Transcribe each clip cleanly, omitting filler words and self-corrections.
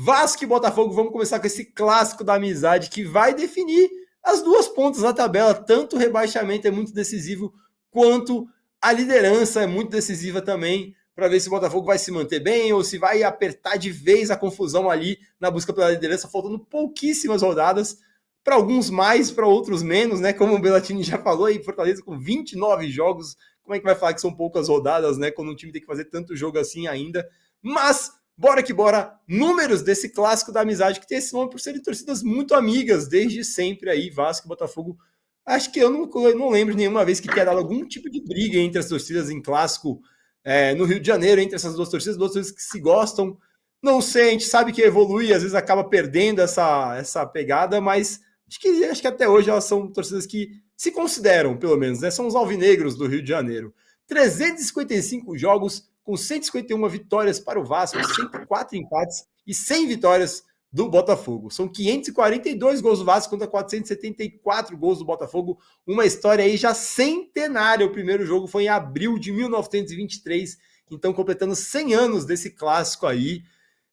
Vasco e Botafogo, vamos começar com esse clássico da amizade que vai definir as duas pontas da tabela. Tanto o rebaixamento é muito decisivo, quanto a liderança é muito decisiva também, para ver se o Botafogo vai se manter bem ou se vai apertar de vez a confusão ali na busca pela liderança, faltando pouquíssimas rodadas, para alguns mais, para outros menos, né? Como o Bellatini já falou aí, Fortaleza com 29 jogos, como é que vai falar que são poucas rodadas, né? Quando um time tem que fazer tanto jogo assim ainda. Mas bora que bora, números desse clássico da amizade que tem esse nome por serem torcidas muito amigas desde sempre aí, Vasco e Botafogo. Acho que eu não lembro de nenhuma vez que tenha dado algum tipo de briga entre as torcidas em clássico no Rio de Janeiro, entre essas duas torcidas que se gostam. Não sei, a gente sabe que evolui, às vezes acaba perdendo essa pegada, mas acho que até hoje elas são torcidas que se consideram, pelo menos, né? São os alvinegros do Rio de Janeiro. 355 jogos, com 151 vitórias para o Vasco, 104 empates e 100 vitórias do Botafogo. São 542 gols do Vasco contra 474 gols do Botafogo. Uma história aí já centenária. O primeiro jogo foi em abril de 1923, então completando 100 anos desse clássico aí.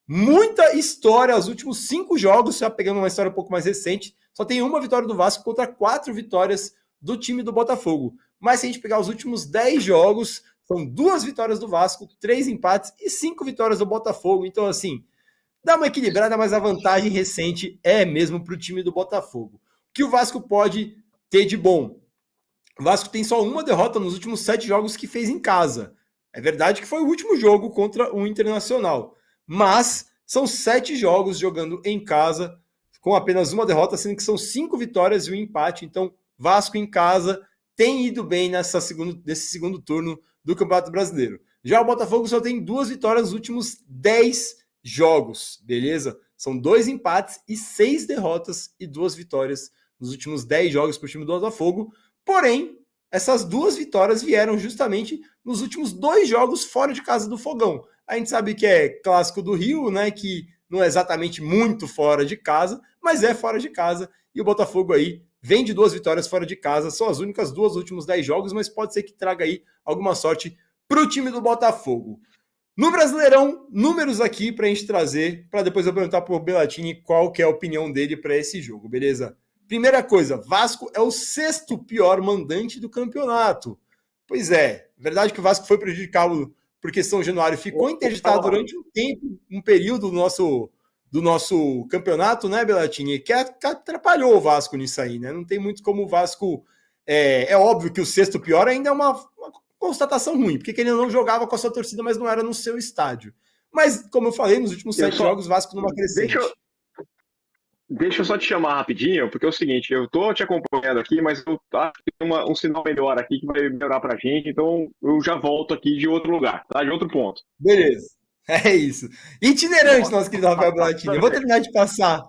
Muita história, os últimos 5 jogos, já pegando uma história um pouco mais recente, só tem uma vitória do Vasco contra 4 vitórias do time do Botafogo. Mas se a gente pegar os últimos 10 jogos, são 2 vitórias do Vasco, 3 empates e 5 vitórias do Botafogo. Então, assim, dá uma equilibrada, mas a vantagem recente é mesmo para o time do Botafogo. O que o Vasco pode ter de bom? O Vasco tem só uma derrota nos últimos 7 jogos que fez em casa. É verdade que foi o último jogo contra o Internacional, mas são 7 jogos jogando em casa, com apenas uma derrota, sendo que são 5 vitórias e um empate. Então, Vasco em casa tem ido bem nesse segundo turno do Campeonato Brasileiro. Já o Botafogo só tem 2 vitórias nos últimos 10 jogos, beleza? São 2 empates e 6 derrotas e 2 vitórias nos últimos 10 jogos para o time do Botafogo. Porém, essas 2 vitórias vieram justamente nos últimos 2 jogos fora de casa do Fogão. A gente sabe que é clássico do Rio, né? Que não é exatamente muito fora de casa, mas é fora de casa. E o Botafogo aí vem de 2 vitórias fora de casa. São as únicas 2 nos últimos 10 jogos, mas pode ser que traga aí alguma sorte para o time do Botafogo. No Brasileirão, números aqui para a gente trazer, para depois eu perguntar para o Bellatini qual que é a opinião dele para esse jogo, beleza? Primeira coisa, Vasco é o 6º pior mandante do campeonato. Pois é, verdade que o Vasco foi prejudicado porque São Januário ficou interditado durante um tempo, um período do nosso campeonato, né, Bellatini? Que atrapalhou o Vasco nisso aí, né? Não tem muito como o Vasco... É óbvio que o 6º pior ainda é uma constatação ruim, porque ele não jogava com a sua torcida, mas não era no seu estádio. Mas, como eu falei, nos últimos 7 jogos, o Vasco numa crescente. Deixa eu só te chamar rapidinho, porque é o seguinte, eu tô te acompanhando aqui, mas eu acho que tem um sinal melhor aqui que vai melhorar pra gente, então eu já volto aqui de outro lugar, tá? De outro ponto. Beleza, é isso. Itinerante, nosso querido Rafael Bellatini. Eu vou terminar de passar.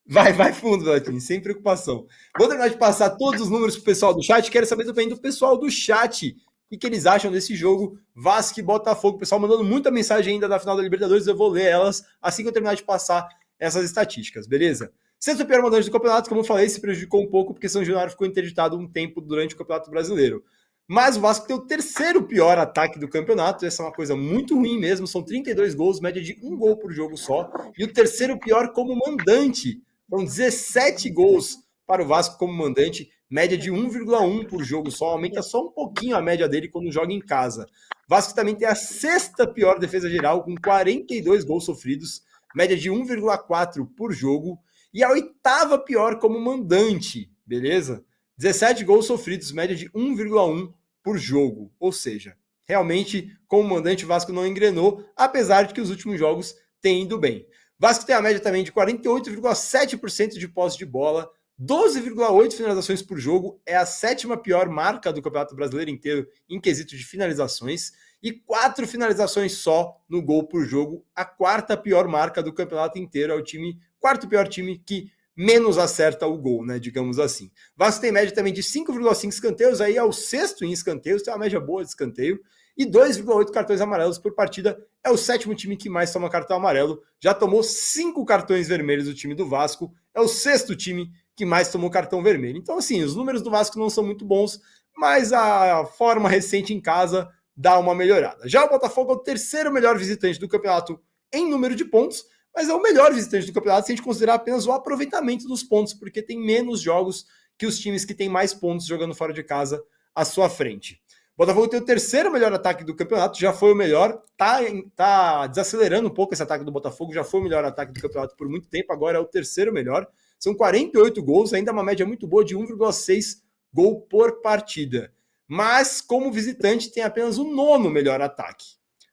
Vai fundo, Bellatini, sem preocupação. Vou terminar de passar todos os números pro pessoal do chat. Quero saber também do pessoal do chat o que eles acham desse jogo Vasco e Botafogo. O pessoal mandando muita mensagem ainda da final da Libertadores, eu vou ler elas assim que eu terminar de passar essas estatísticas, beleza? 6º pior mandante do campeonato, como eu falei, se prejudicou um pouco porque São Januário ficou interditado um tempo durante o Campeonato Brasileiro. Mas o Vasco tem o 3º pior ataque do campeonato, essa é uma coisa muito ruim mesmo, são 32 gols, média de 1 gol por jogo só, e o 3º pior como mandante, são 17 gols para o Vasco como mandante, média de 1,1 por jogo só, aumenta só um pouquinho a média dele quando joga em casa. O Vasco também tem a 6ª pior defesa geral, com 42 gols sofridos, média de 1,4 por jogo, e a 8ª pior como mandante, beleza? 17 gols sofridos, média de 1,1 por jogo, ou seja, realmente, como mandante, o Vasco não engrenou, apesar de que os últimos jogos têm ido bem. O Vasco tem a média também de 48,7% de posse de bola, 12,8 finalizações por jogo, é a 7ª pior marca do Campeonato Brasileiro inteiro em quesito de finalizações, e 4 finalizações só no gol por jogo, a 4ª pior marca do campeonato inteiro, é o 4º pior time que menos acerta o gol, né, digamos assim. O Vasco tem média também de 5,5 escanteios, aí é o 6º em escanteios, tem uma média boa de escanteio, e 2,8 cartões amarelos por partida, é o 7º time que mais toma cartão amarelo, já tomou 5 cartões vermelhos o time do Vasco, é o 6º time que mais tomou cartão vermelho. Então, assim, os números do Vasco não são muito bons, mas a forma recente em casa dá uma melhorada. Já o Botafogo é o 3º melhor visitante do campeonato em número de pontos, mas é o melhor visitante do campeonato se a gente considerar apenas o aproveitamento dos pontos, porque tem menos jogos que os times que têm mais pontos jogando fora de casa à sua frente. O Botafogo tem o terceiro melhor ataque do campeonato, já foi o melhor, tá desacelerando um pouco esse ataque do Botafogo, já foi o melhor ataque do campeonato por muito tempo, agora é o terceiro melhor. São 48 gols, ainda uma média muito boa de 1,6 gol por partida. Mas, como visitante, tem apenas o nono melhor ataque.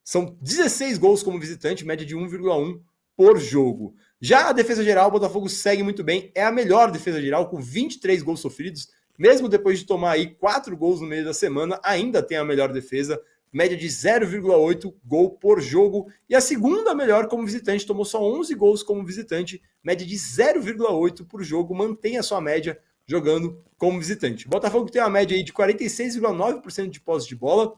São 16 gols como visitante, média de 1,1 por jogo. Já a defesa geral, o Botafogo segue muito bem, é a melhor defesa geral, com 23 gols sofridos, mesmo depois de tomar aí 4 gols no meio da semana, ainda tem a melhor defesa, média de 0,8 gol por jogo, e a segunda melhor como visitante, tomou só 11 gols como visitante, média de 0,8 por jogo, mantém a sua média jogando como visitante. O Botafogo tem uma média aí de 46,9% de posse de bola,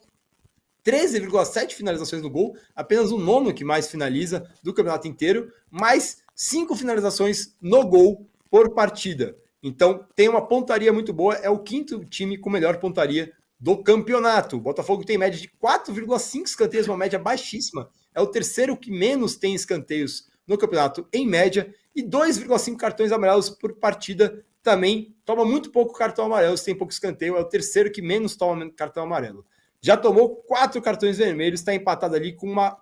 13,7 finalizações no gol, apenas o nono que mais finaliza do campeonato inteiro, mais 5 finalizações no gol por partida. Então tem uma pontaria muito boa, é o quinto time com melhor pontaria do campeonato. O Botafogo tem média de 4,5 escanteios, uma média baixíssima. É o terceiro que menos tem escanteios no campeonato em média, e 2,5 cartões amarelos por partida também. Toma muito pouco cartão amarelo, se tem pouco escanteio, é o terceiro que menos toma cartão amarelo. Já tomou 4 cartões vermelhos, está empatado ali com uma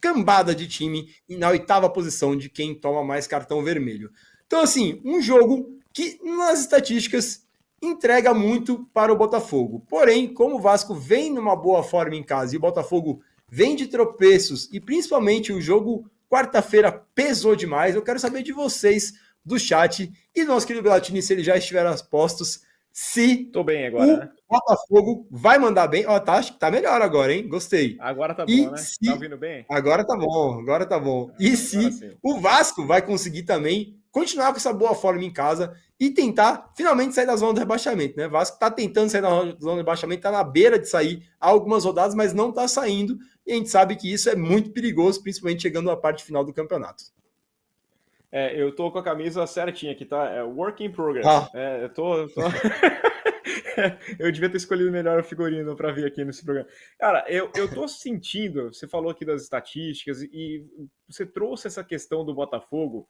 cambada de time e na 8ª posição de quem toma mais cartão vermelho. Então, assim, um jogo que nas estatísticas entrega muito para o Botafogo. Porém, como o Vasco vem numa boa forma em casa e o Botafogo vem de tropeços e principalmente o jogo quarta-feira pesou demais, eu quero saber de vocês do chat e do nosso querido Belatini, se ele já estiver a postos, se tô bem agora, né? O Botafogo vai mandar bem. Ó, acho que tá melhor agora, hein? Gostei. Agora tá bom, né? Tá ouvindo bem? Agora tá bom, agora tá bom. E se o Vasco vai conseguir também continuar com essa boa forma em casa e tentar finalmente sair da zona do rebaixamento, né? O Vasco tá tentando sair da zona do rebaixamento, tá na beira de sair há algumas rodadas, mas não tá saindo. E a gente sabe que isso é muito perigoso, principalmente chegando na parte final do campeonato. Eu tô com a camisa certinha aqui, tá? É work in progress. Eu tô... Eu devia ter escolhido melhor o figurino para vir aqui nesse programa. Cara, eu tô sentindo, você falou aqui das estatísticas e você trouxe essa questão do Botafogo.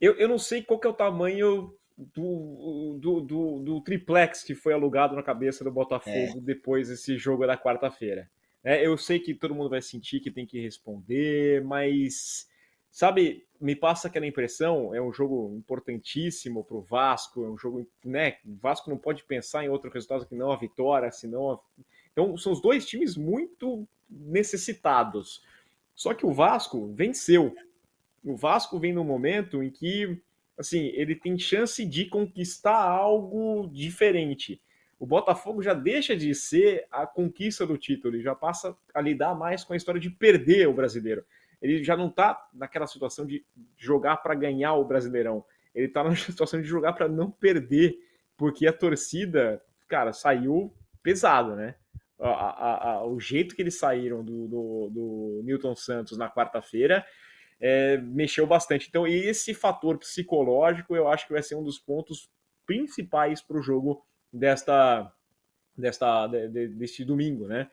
Eu não sei qual que é o tamanho do triplex que foi alugado na cabeça do Botafogo depois desse jogo da quarta-feira. Eu sei que todo mundo vai sentir que tem que responder, mas... Sabe, me passa aquela impressão, é um jogo importantíssimo para o Vasco, é um jogo, né, o Vasco não pode pensar em outro resultado que não a vitória, senão... Então, são os dois times muito necessitados. Só que o Vasco venceu. O Vasco vem num momento em que, assim, ele tem chance de conquistar algo diferente. O Botafogo já deixa de ser a conquista do título, ele já passa a lidar mais com a história de perder o Brasileiro. Ele já não está naquela situação de jogar para ganhar o Brasileirão. Ele está na situação de jogar para não perder, porque a torcida, cara, saiu pesada, né? O jeito que eles saíram do Newton Santos na quarta-feira mexeu bastante. Então, esse fator psicológico, eu acho que vai ser um dos pontos principais para o jogo deste domingo, né?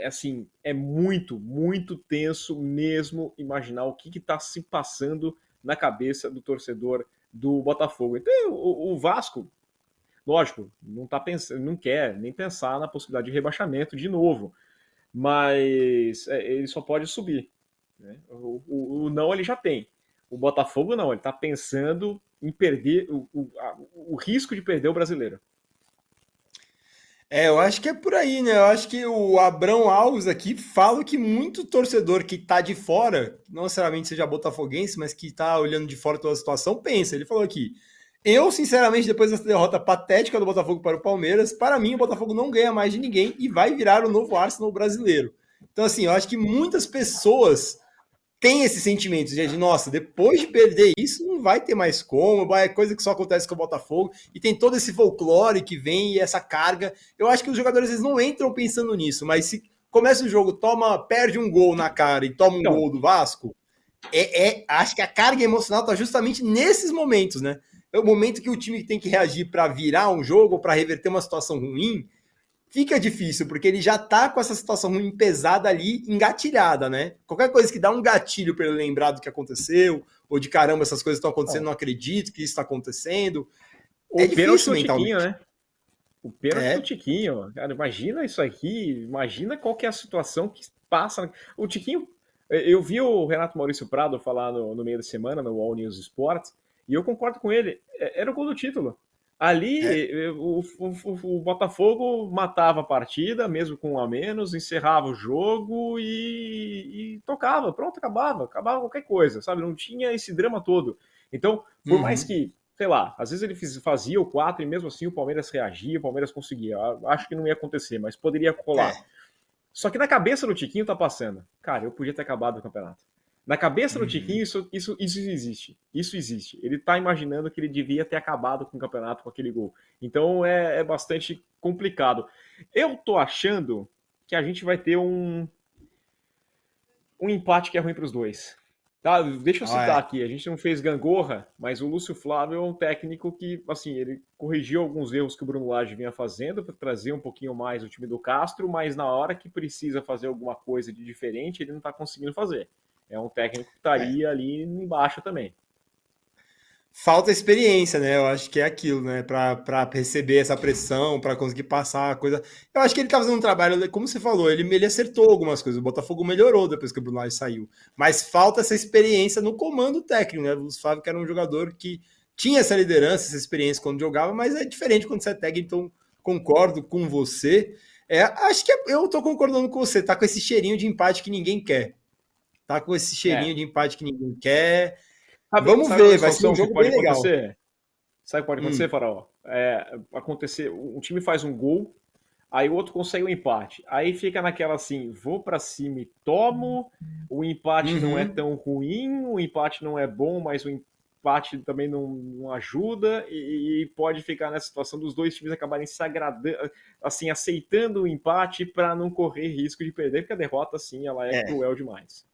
Assim, é muito, muito tenso mesmo imaginar o que está se passando na cabeça do torcedor do Botafogo. Então, o Vasco, lógico, não quer nem pensar na possibilidade de rebaixamento de novo, mas ele só pode subir, né? O não ele já tem. O Botafogo não, ele está pensando em perder o risco de perder o Brasileiro. Eu acho que é por aí, né? Eu acho que o Abrão Alves aqui fala que muito torcedor que tá de fora, não necessariamente seja botafoguense, mas que tá olhando de fora toda a situação, pensa. Ele falou aqui, eu, sinceramente, depois dessa derrota patética do Botafogo para o Palmeiras, para mim o Botafogo não ganha mais de ninguém e vai virar o novo Arsenal brasileiro. Então, assim, eu acho que muitas pessoas tem esse sentimento de, nossa, depois de perder isso, não vai ter mais como, é coisa que só acontece com o Botafogo, e tem todo esse folclore que vem e essa carga. Eu acho que os jogadores eles não entram pensando nisso, mas se começa o jogo, perde um gol na cara e toma um gol do Vasco, acho que a carga emocional está justamente nesses momentos, né? É o momento que o time tem que reagir para virar um jogo, para reverter uma situação ruim, fica difícil, porque ele já tá com essa situação ruim pesada ali, engatilhada, né? Qualquer coisa que dá um gatilho para ele lembrar do que aconteceu, ou de caramba, essas coisas estão acontecendo, não acredito que isso está acontecendo. O pênalti difícil do Tiquinho, mentalmente. né? O pênalti do É, Tiquinho. Cara, imagina isso aqui, imagina qual que é a situação que passa. O Tiquinho, eu vi o Renato Maurício Prado falar no meio da semana, no All News Sport, e eu concordo com ele. Era o gol do título. Ali, é. o Botafogo matava a partida, mesmo com um a menos, encerrava o jogo e tocava. Pronto, acabava qualquer coisa, sabe? Não tinha esse drama todo. Então, por mais Uhum. que, sei lá, às vezes ele fazia o 4 e mesmo assim o Palmeiras reagia, o Palmeiras conseguia. Acho que não ia acontecer, mas poderia rolar. É. Só que na cabeça do Tiquinho tá passando. Cara, eu podia ter acabado o campeonato. Na cabeça do Tiquinho, Uhum. isso existe. Isso existe. Ele tá imaginando que ele devia ter acabado com o campeonato com aquele gol. Então é bastante complicado. Eu tô achando que a gente vai ter um empate que é ruim para os dois. Tá, deixa eu Ah, citar é. aqui, a gente não fez gangorra, mas o Lúcio Flávio é um técnico que, assim, ele corrigiu alguns erros que o Bruno Lage vinha fazendo para trazer um pouquinho mais o time do Castro, mas na hora que precisa fazer alguma coisa de diferente, ele não está conseguindo fazer. É um técnico que É. estaria ali embaixo também. Falta experiência, né? Eu acho que é aquilo, né? Para receber essa pressão, para conseguir passar a coisa. Eu acho que ele tá fazendo um trabalho, como você falou, ele acertou algumas coisas. O Botafogo melhorou depois que o Bruno Lage saiu. Mas falta essa experiência no comando técnico, né? O Fábio, que era um jogador que tinha essa liderança, essa experiência quando jogava, mas é diferente quando você é técnico, então concordo com você. Acho que eu tô concordando com você, tá com esse cheirinho de empate que ninguém quer. Tá com esse cheirinho É. de empate que ninguém quer. Vamos Sabe uma ver, vai ser um situação que jogo pode bem legal. acontecer? Sabe o que pode acontecer, Hum. Faraó? Acontecer, um time faz um gol, aí o outro consegue um empate. Aí fica naquela assim, vou para cima e tomo, o empate não é Uhum. tão ruim, o empate não é bom, mas o empate também não ajuda, e pode ficar nessa situação dos dois times acabarem se agradando, assim, aceitando o empate para não correr risco de perder, porque a derrota, assim, ela é É. cruel demais.